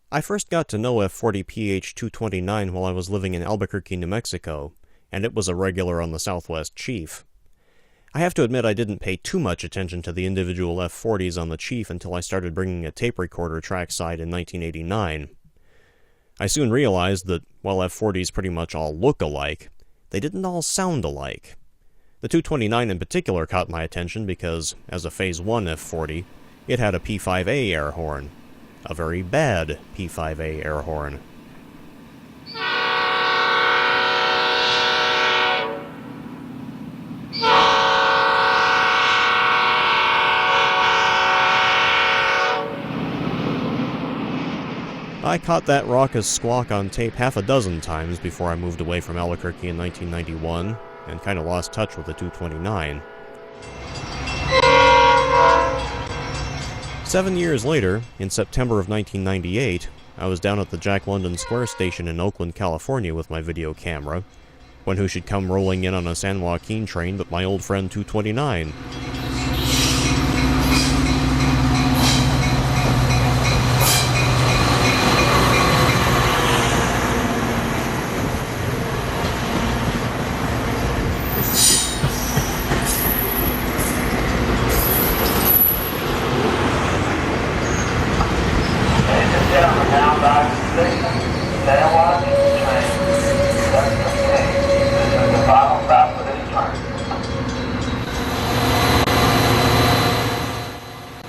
I first got to know F-40 PH-229 while I was living in Albuquerque, New Mexico, and it was a regular on the Southwest Chief. I have to admit I didn't pay too much attention to the individual F-40s on the Chief until I started bringing a tape recorder trackside in 1989. I soon realized that, while F-40s pretty much all look alike, they didn't all sound alike. The 229 in particular caught my attention because, as a Phase 1 F-40, it had a P-5A air horn. A very bad P-5A air horn. I caught that raucous squawk on tape half a dozen times before I moved away from Albuquerque in 1991, and kinda lost touch with the 229. 7 years later, in September of 1998, I was down at the Jack London Square station in Oakland, California with my video camera, when who should come rolling in on a San Joaquin train but my old friend 229.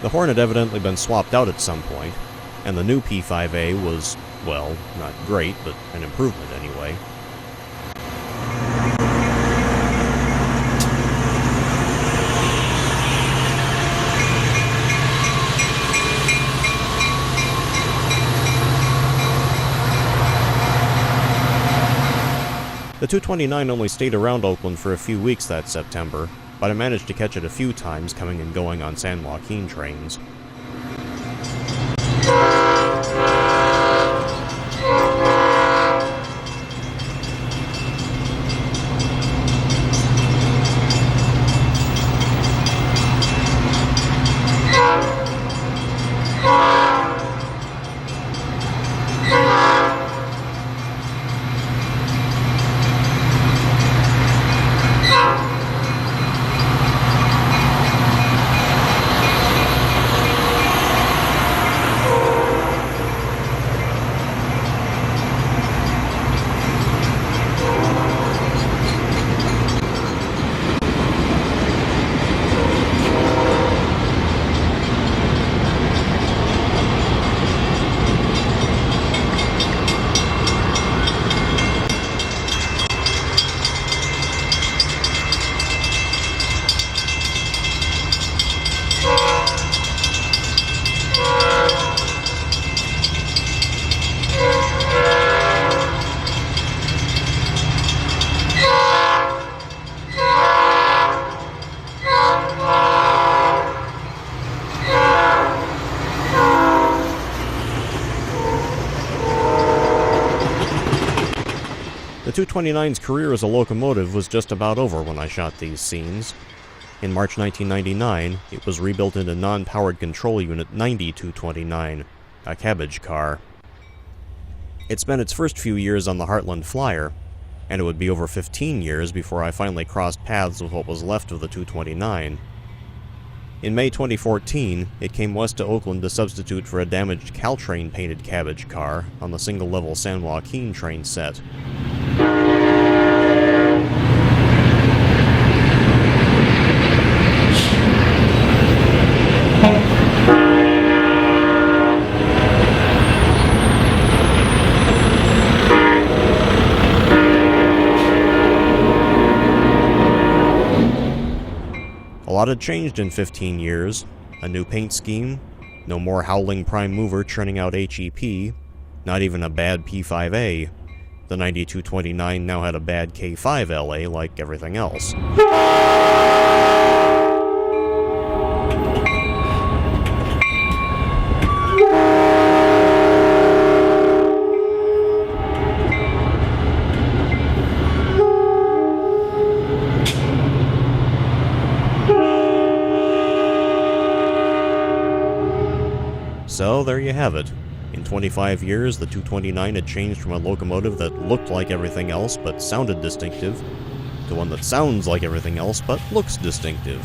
The horn had evidently been swapped out at some point, and the new P-5A was, well, not great, but an improvement anyway. The 229 only stayed around Oakland for a few weeks that September, but I managed to catch it a few times coming and going on San Joaquin trains. The 229's career as a locomotive was just about over when I shot these scenes. In March 1999, it was rebuilt into non-powered control unit 90-229, a cabbage car. It spent its first few years on the Heartland Flyer, and it would be over 15 years before I finally crossed paths with what was left of the 229. In May 2014, it came west to Oakland to substitute for a damaged Caltrain painted cabbage car on the single-level San Joaquin train set. A lot had changed in 15 years. A new paint scheme, no more howling prime mover churning out HEP, not even a bad P5A. The 9229 now had a bad K5LA like everything else. So there you have it. In 25 years, the 229 had changed from a locomotive that looked like everything else but sounded distinctive, to one that sounds like everything else but looks distinctive.